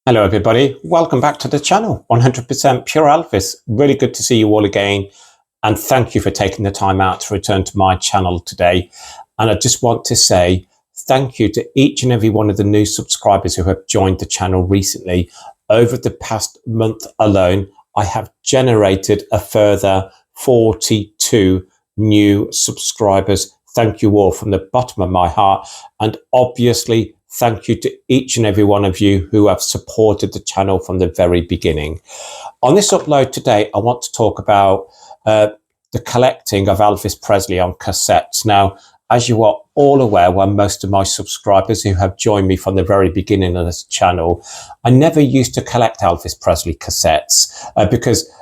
Hello everybody, welcome back to the channel. 100% Pure Elvis. Really good to see you all again, and thank you for taking the time out to return to my channel today. And I just want to say thank you to each and every one of the new subscribers who have joined the channel recently. Over the past month alone, I have generated a further 42 new subscribers. Thank you all from the bottom of my heart, and obviously thank you to each and every one of you who have supported the channel from the very beginning. On this upload today, I want to talk about the collecting of Elvis Presley on cassettes. Now, as you are all aware, well, most of my subscribers who have joined me from the very beginning of this channel, I never used to collect Elvis Presley cassettes because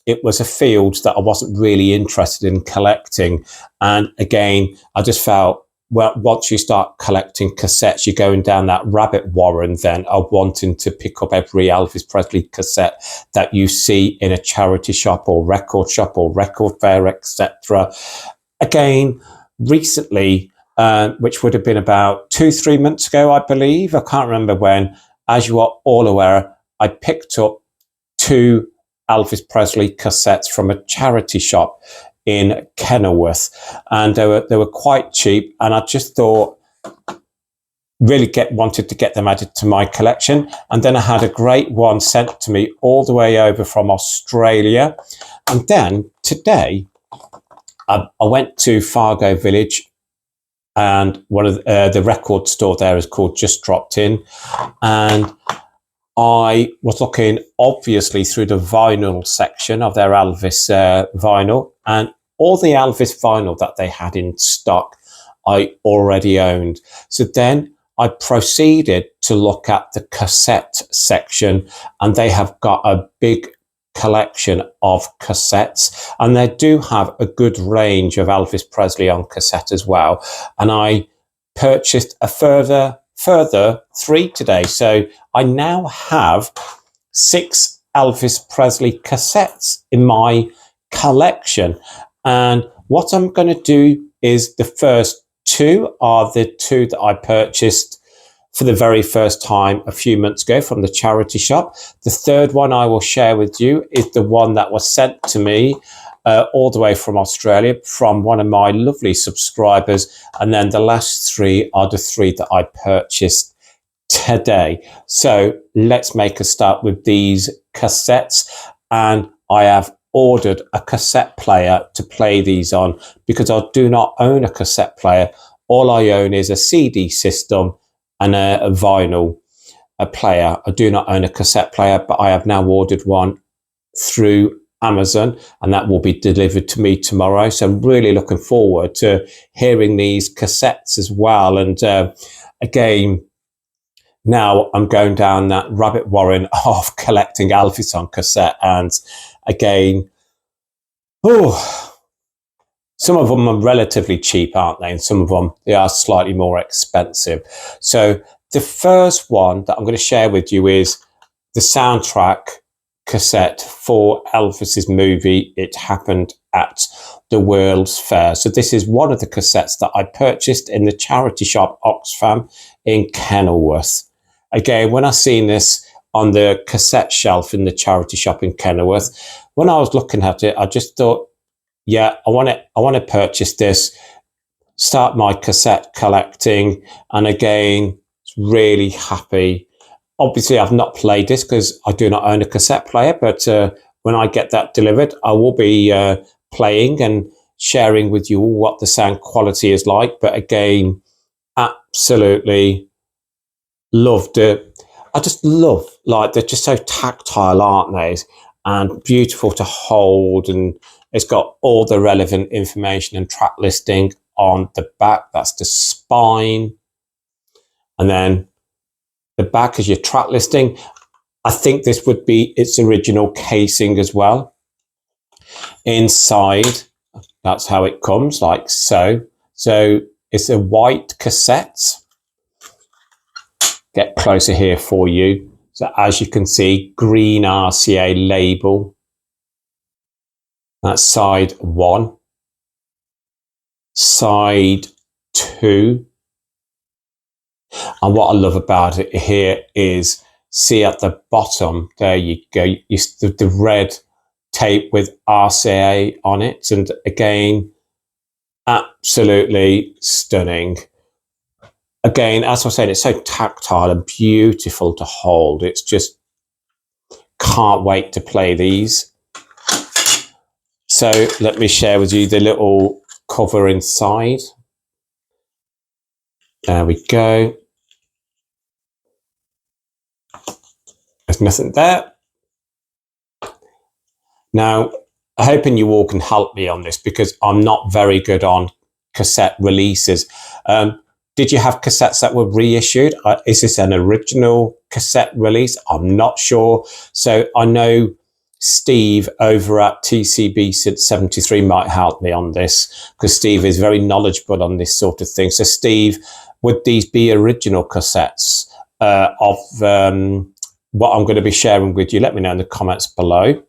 it was a field that I wasn't really interested in collecting. And again, I just felt, well, once you start collecting cassettes, you're going down that rabbit warren then of wanting to pick up every Elvis Presley cassette that you see in a charity shop or record fair, etc. Again, recently, which would have been about 2-3 months ago, I believe, I can't remember when, as you are all aware, I picked up 2 Elvis Presley cassettes from a charity shop in Kenilworth, and they were quite cheap, and I just thought really wanted to get them added to my collection. And then I had a great one sent to me all the way over from Australia. And then today I went to Fargo Village, and one of the record store there is called Just Dropped In, and I was looking obviously through the vinyl section of their Elvis vinyl, and all the Elvis vinyl that they had in stock I already owned. So then I proceeded to look at the cassette section, and they have got a big collection of cassettes, and they do have a good range of Elvis Presley on cassette as well. And I purchased a further 3 today. So I now have 6 Elvis Presley cassettes in my collection. And what I'm going to do is the first 2 are the 2 that I purchased for the very first time a few months ago from the charity shop. The third one I will share with you is the one that was sent to me all the way from Australia from one of my lovely subscribers. And then the last 3 are the 3 that I purchased today. So let's make a start with these cassettes. And I have ordered a cassette player to play these on because I do not own a cassette player. All I own is a CD system and a vinyl player. I do not own a cassette player, but I have now ordered one through Amazon, and that will be delivered to me tomorrow. So I'm really looking forward to hearing these cassettes as well. And again, now I'm going down that rabbit warren of collecting Elvis on cassette. And again, some of them are relatively cheap, aren't they? And some of them, they are slightly more expensive. So the first one that I'm going to share with you is the soundtrack cassette for Elvis's movie It Happened at the World's Fair. So this is one of the cassettes that I purchased in the charity shop Oxfam in Kenilworth. Again, when I seen this on the cassette shelf in the charity shop in Kenilworth, when I was looking at it, I just thought, yeah, I want to purchase this, start my cassette collecting. And again, really happy. Obviously, I've not played this because I do not own a cassette player, but when I get that delivered, I will be playing and sharing with you all what the sound quality is like. But again, absolutely loved it. I just love, like, they're just so tactile, aren't they? And beautiful to hold, and it's got all the relevant information and track listing on the back. That's the spine. And then the back is your track listing. I think this would be its original casing as well. Inside, that's how it comes, like so. So it's a white cassette. Get closer here for you. So as you can see, green RCA label. That's side 1. Side 2. And what I love about it here is see at the bottom, there you go, the red tape with RCA on it. And again, absolutely stunning. Again, as I was saying, it's so tactile and beautiful to hold. It's just, can't wait to play these. So let me share with you the little cover inside. There we go. There's nothing there. Now, I'm hoping you all can help me on this because I'm not very good on cassette releases. Did you have cassettes that were reissued? Is this an original cassette release? I'm not sure. So I know Steve over at TCB since 73 might help me on this because Steve is very knowledgeable on this sort of thing. So Steve, would these be original cassettes of what I'm going to be sharing with you? Let me know in the comments below.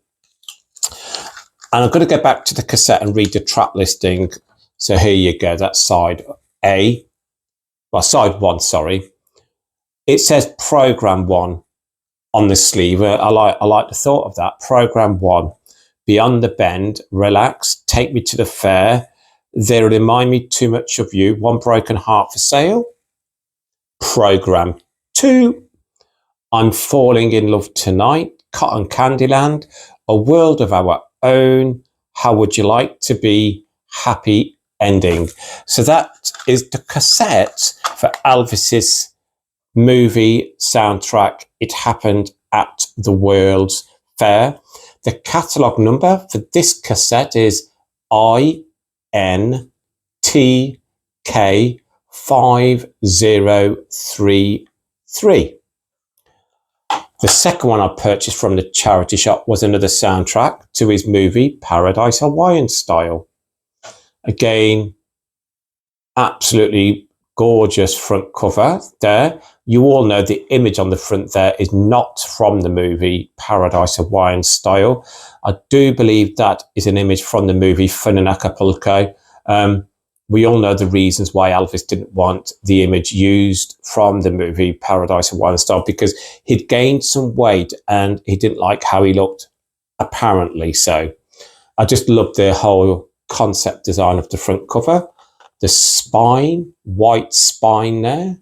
And I'm going to go back to the cassette and read the track listing. So here you go. That's side A. Well, side 1, sorry. It says program 1 on the sleeve. I like the thought of that. Program 1. Beyond the bend, relax, take me to the fair. They remind me too much of you. One broken heart for sale. Program 2. I'm falling in love tonight. Cotton Candyland. A world of our own. How would you like to be? Happy ending. So that is the cassette for Elvis's movie soundtrack, It Happened at the World's Fair. The catalogue number for this cassette is INTK5033. The second one I purchased from the charity shop was another soundtrack to his movie Paradise Hawaiian Style. Again, absolutely gorgeous front cover there. You all know the image on the front there is not from the movie Paradise Hawaiian Style. I do believe that is an image from the movie Fun in Acapulco. We all know the reasons why Elvis didn't want the image used from the movie Paradise Hawaiian Style, because he'd gained some weight and he didn't like how he looked, apparently. So I just love the whole concept design of the front cover. The spine, white spine there.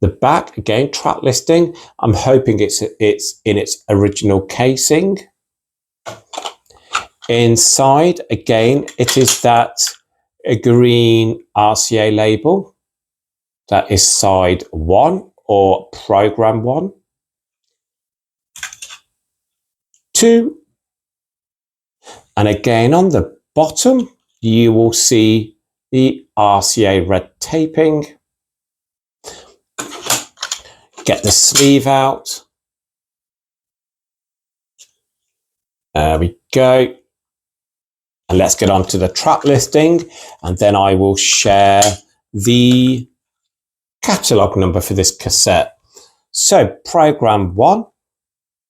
The back, again, track listing. I'm hoping it's in its original casing. Inside, again, it is that a green RCA label. That is side 1 or program 1. 2. And again, on the bottom, you will see the RCA red taping. Get the sleeve out. There we go. And let's get on to the track listing, and then I will share the catalogue number for this cassette. So, program 1,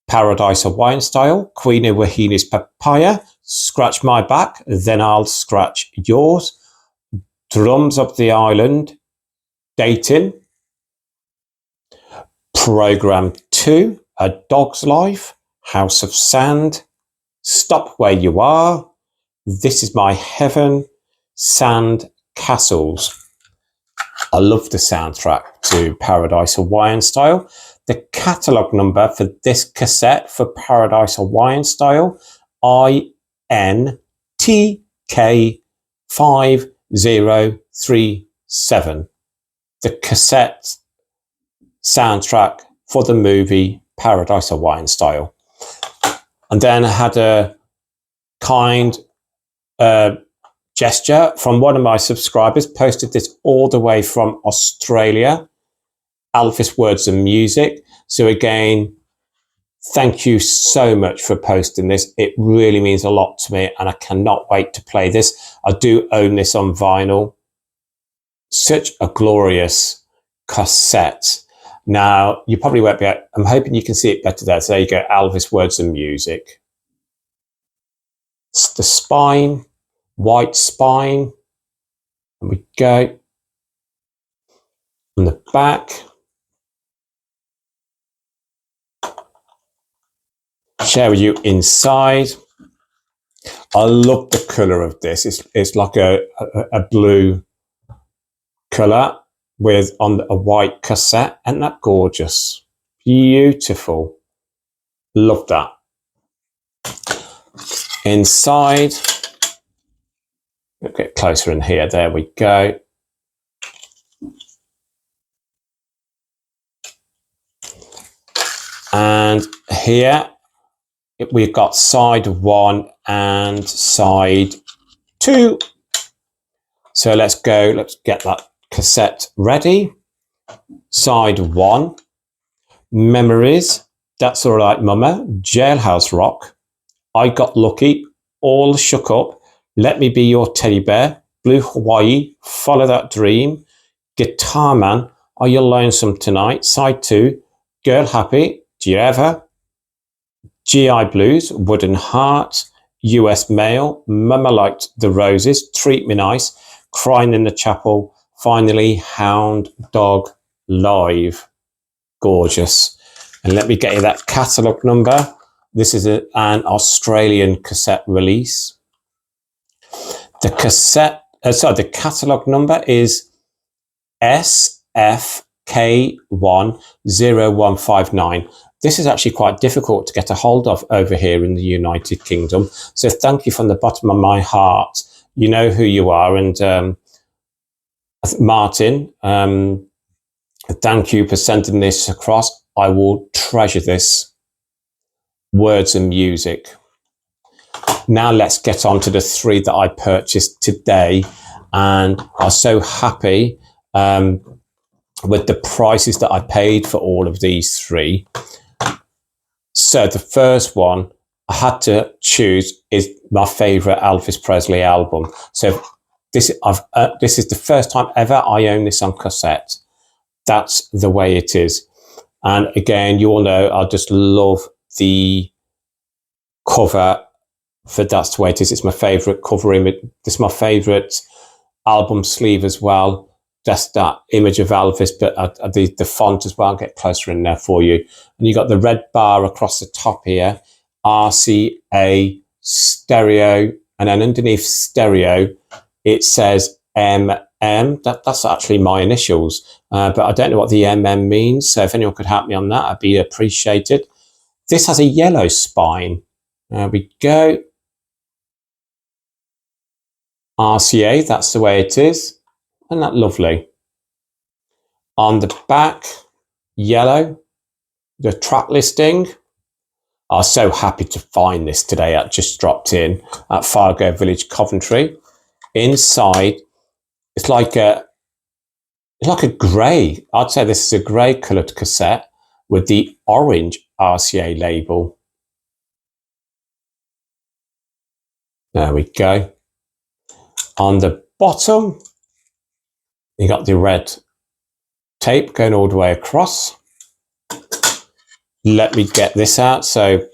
Paradise Hawaiian Style, Queen of Wahini's Papaya, Scratch My Back, Then I'll Scratch Yours, Drums of the Island, Dating. Program 2, A Dog's Life, House of Sand, Stop Where You Are, This Is My Heaven, Sand Castles. I love the soundtrack to Paradise Hawaiian Style. The catalogue number for this cassette for Paradise Hawaiian Style, INTK5037. The cassette soundtrack for the movie Paradise Hawaiian Style. And then I had a kind gesture from one of my subscribers, posted this all the way from Australia, Elvis Words and Music. So again, thank you so much for posting this. It really means a lot to me and I cannot wait to play this. I do own this on vinyl. Such a glorious cassette. Now, you probably won't be able, I'm hoping you can see it better there. So there you go, Elvis Words and Music. It's the spine, white spine. There we go. On the back, share with you inside. I love the colour of this. It's like a blue colour with on a white cassette. Isn't that gorgeous? Beautiful. Love that. Inside, we'll get closer in here. There we go. And here we've got side 1 and side 2. So let's go. Let's get that cassette ready. Side 1, Memories, That's All Right Mama, Jailhouse Rock, I Got Lucky, All Shook Up, Let Me Be Your Teddy Bear, Blue Hawaii, Follow That Dream, Guitar Man, Are You Lonesome Tonight, Side 2, Girl Happy, Do You Ever, GI Blues, Wooden Heart, US Mail, Mama Liked the Roses, Treat Me Nice, Crying in the Chapel, finally Hound Dog Live. Gorgeous. And let me get you that catalogue number. This is an Australian cassette release. The catalogue number is SFK10159. This is actually quite difficult to get a hold of over here in the United Kingdom. So thank you from the bottom of my heart. You know who you are. And Martin, thank you for sending this across. I will treasure this. Words and music. Now let's get on to the 3 that I purchased today, and I was so happy with the prices that I paid for all of these 3. So the first one I had to choose is my favourite Elvis Presley album. So this is the first time ever I own this on cassette. That's the way it is. And again, you all know I just love the cover for That's the Way It Is. It's my favourite cover image. This is my favourite album sleeve as well. Just that image of Elvis, but the font as well. I'll get closer in there for you. And you got the red bar across the top here, RCA stereo, and then underneath stereo, it says MM. That's actually my initials, but I don't know what the MM means. So if anyone could help me on that, I'd be appreciated. This has a yellow spine. There we go. RCA, that's the way it is. Isn't that lovely? On the back, yellow, the track listing. I was so happy to find this today. I just dropped in at Fargo Village, Coventry. Inside, it's like a grey. I'd say this is a grey coloured cassette with the orange RCA label. There we go. On the bottom, you got the red tape going all the way across. Let me get this out. So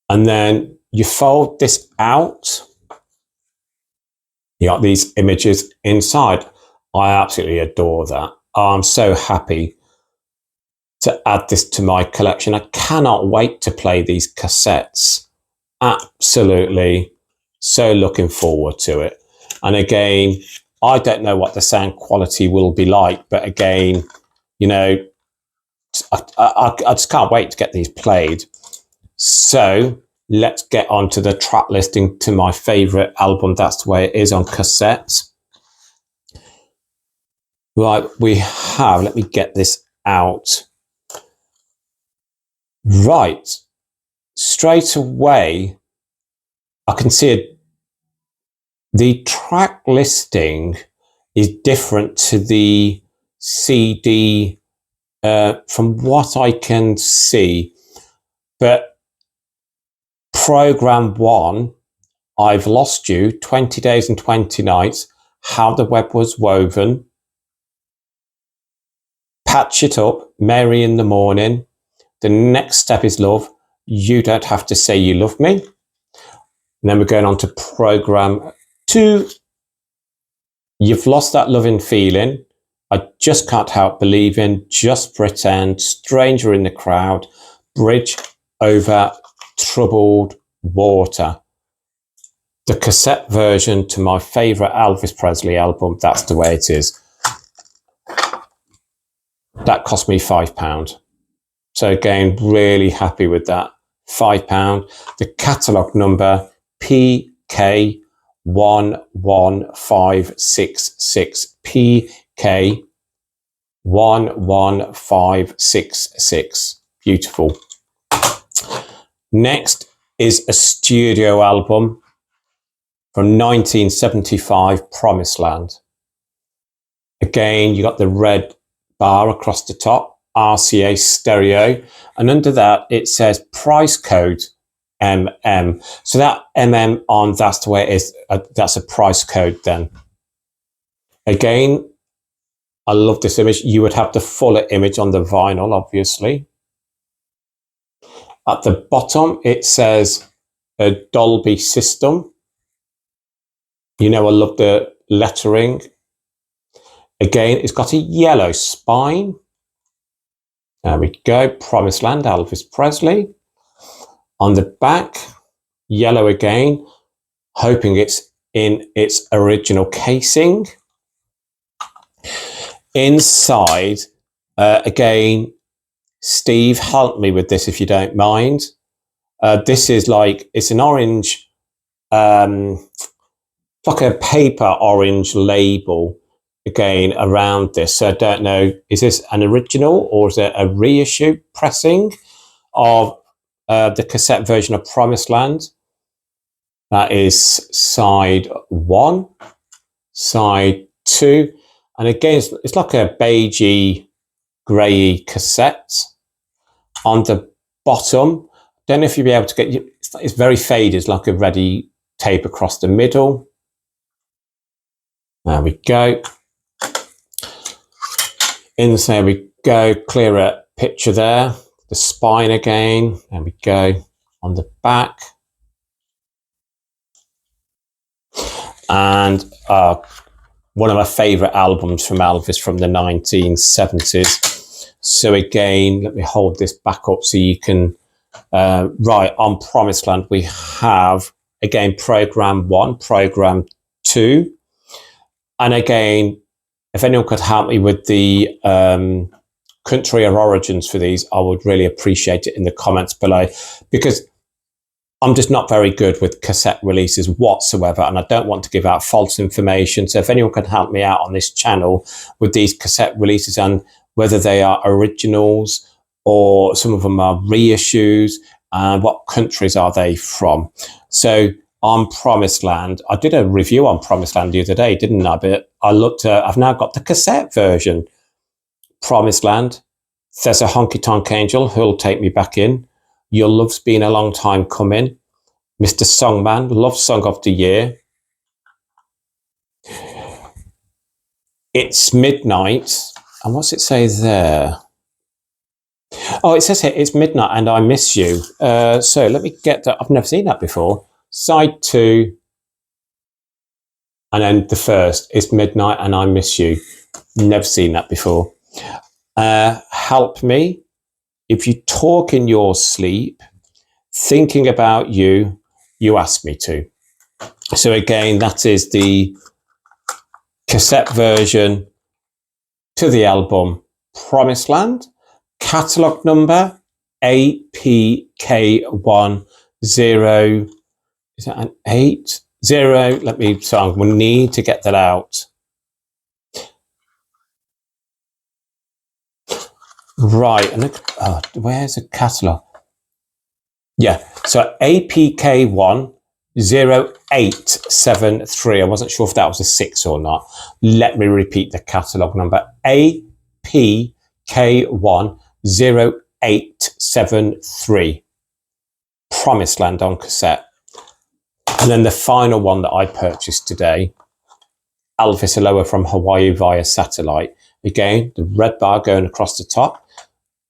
and then you fold this out. You got these images inside. I absolutely adore that. I'm so happy to add this to my collection. I cannot wait to play these cassettes. Absolutely. So looking forward to it. And again, I don't know what the sound quality will be like, but again, you know, I just can't wait to get these played. So let's get on to the track listing to my favourite album, That's the Way It Is, on cassette. Right, we have, let me get this out. Right, straight away, I can see it. The track listing is different to the CD from what I can see. But Program 1, I've Lost You, 20 Days and 20 Nights, How the Web Was Woven, Patch It Up, Mary in the Morning, The Next Step Is Love, You Don't Have to Say You Love Me. And then we're going on to Program 2, You've Lost That Loving Feeling, I Just Can't Help Believing, Just Pretend, Stranger in the Crowd, Bridge Over Troubled Water. The cassette version to my favourite Elvis Presley album, That's the Way It Is. That cost me £5. So again, really happy with that. £5. The catalogue number PK11566. PK11566. Beautiful. Next is a studio album from 1975, Promised Land. Again, you got the red bar across the top, RCA stereo, and under that it says price code MM. So that MM on That's the Way It Is, that's a price code then. Again, I love this image. You would have the fuller image on the vinyl, obviously. At the bottom, it says a Dolby system. You know, I love the lettering. Again, it's got a yellow spine. There we go. Promised Land, Elvis Presley. On the back, yellow again, hoping it's in its original casing. Inside, again, Steve, help me with this if you don't mind. This is like, it's an orange, like a paper orange label again around this. So I don't know, is this an original or is it a reissue pressing of the cassette version of Promised Land? That is side 1, side 2, and again it's like a beigey grey cassette. On the bottom, don't know if you'll be able to get, it's very faded, it's like a ready tape across the middle. There we go. There we go, clearer picture there. The spine again, there we go, on the back. And one of my favourite albums from Elvis from the 1970s. So again, let me hold this back up so you can, right, on Promised Land we have, again, Programme 1, Programme 2. And again, if anyone could help me with the country or origins for these, I would really appreciate it in the comments below, because I'm just not very good with cassette releases whatsoever, and I don't want to give out false information. So if anyone can help me out on this channel with these cassette releases and whether they are originals or some of them are reissues, and what countries are they from. So on Promised Land, I did a review on Promised Land the other day, didn't I? But I looked at, I've now got the cassette version. Promised Land, There's a Honky Tonk Angel Who'll Take Me Back In, Your Love's Been a Long Time Coming, Mr. Songman, Love Song of the Year, It's Midnight, and what's it say there? Oh, it says here, It's Midnight and I Miss You. So let me get that. I've never seen that before. Side 2, and then the first, It's Midnight and I Miss You. Never seen that before. Help Me, If You Talk in Your Sleep, Thinking About You, You Ask Me To. So again, that is the cassette version to the album Promised Land. Catalogue number APK10. Is that an 8? 0? Let me, so I'm going to need to get that out. Right, and look, where's the catalogue? Yeah, so APK1087 I wasn't sure if that was a 6 or not. Let me repeat the catalogue number. APK1087 Promised Land on cassette. And then the final one that I purchased today, Elvis Aloha from Hawaii via satellite. Again, the red bar going across the top.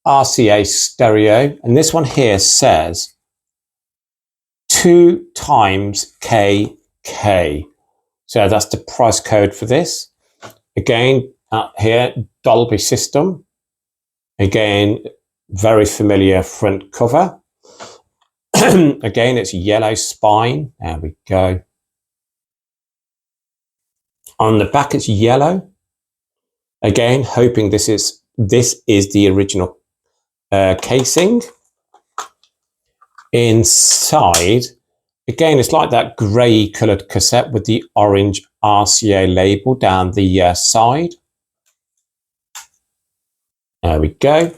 RCA stereo. And this one here says 2 times KK. So that's the price code for this. Again, Here, Dolby system. Again, very familiar front cover. Again, it's yellow spine. There we go. On the back, it's yellow. Again, hoping this is the original casing. Inside, again, it's like that grey coloured cassette with the orange RCA label down the side. There we go.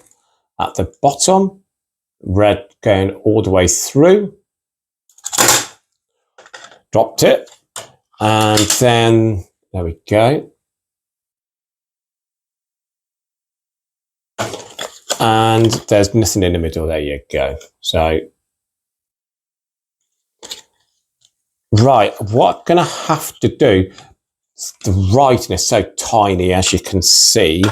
At the bottom, red going all the way through. Dropped it. And then, there we go. And there's nothing in the middle. There you go. So, right, what I'm going to have to do, the writing is so tiny, as you can see.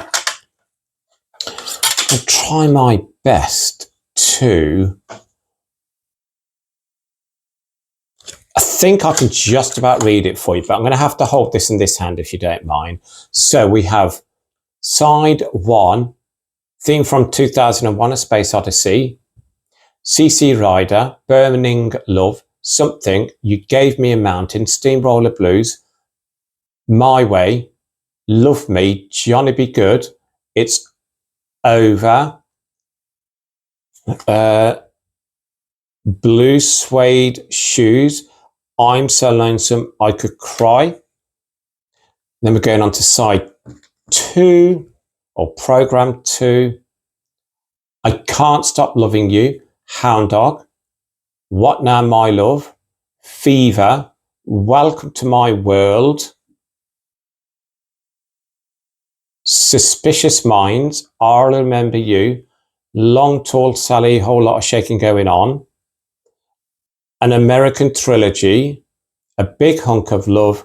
I'll try my best to... I think I can just about read it for you, but I'm going to have to hold this in this hand if you don't mind. So we have side 1, theme from 2001, A Space Odyssey, CC Rider, Burning Love, Something, You Gave Me a Mountain, Steamroller Blues, My Way, Love Me, Johnny Be Good, It's Over, Blue Suede Shoes, I'm So Lonesome I Could Cry. Then we're going on to side 2 or program 2. I Can't Stop Loving You, Hound Dog, What Now My Love, Fever, Welcome to My World, Suspicious Minds, I'll Remember You, Long Tall Sally, Whole Lot of Shaking Going On, An American Trilogy, A Big Hunk of Love,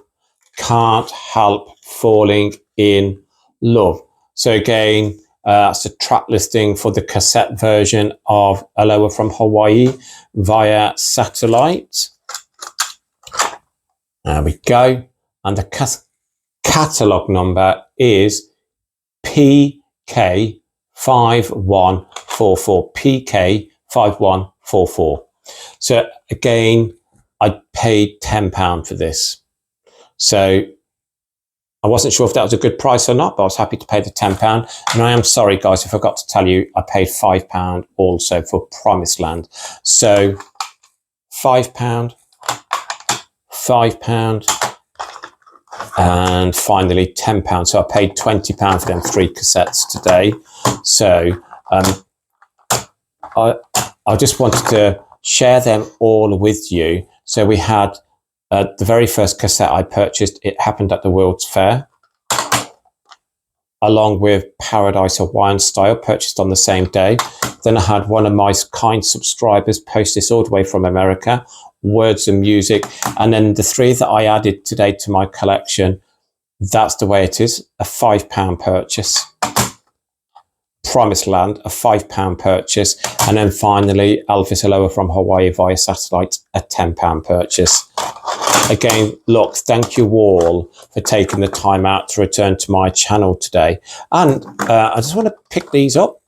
Can't Help Falling in Love. So again, that's a track listing for the cassette version of Aloha from Hawaii via satellite. There we go. And the catalogue number is PK5144. PK5144. So again, I paid £10 for this. So I wasn't sure if that was a good price or not, but I was happy to pay the £10. And I am sorry, guys, I forgot to tell you, I paid £5 also for Promised Land. So £5, £5, and finally £10. So I paid £20 for them 3 cassettes today. So I just wanted to share them all with you. So we had the very first cassette I purchased, it happened at the World's Fair, along with Paradise Hawaiian Style, purchased on the same day. Then I had one of my kind subscribers post this all the way from America, Words and Music. And then the 3 that I added today to my collection, that's the way it is, a £5 purchase. Promised Land, a £5 purchase. And then finally, Elvis Aloha from Hawaii via satellite, a £10 purchase. Again, look, thank you all for taking the time out to return to my channel today. And I just want to pick these up.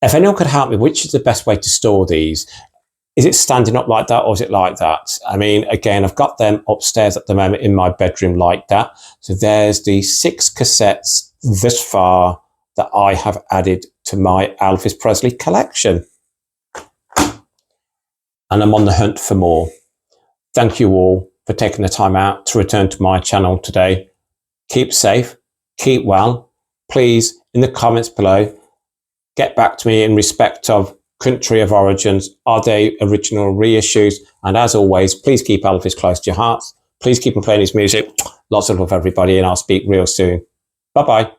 If anyone could help me, which is the best way to store these? Is it standing up like that, or is it like that? I mean, again, I've got them upstairs at the moment in my bedroom like that. So there's the 6 cassettes thus far that I have added to my Elvis Presley collection. And I'm on the hunt for more. Thank you all for taking the time out to return to my channel today. Keep safe, keep well. Please, in the comments below, get back to me in respect of country of origins. Are they original reissues? And as always, please keep Elvis close to your hearts. Please keep on playing his music. Lots of love, everybody, and I'll speak real soon. Bye-bye.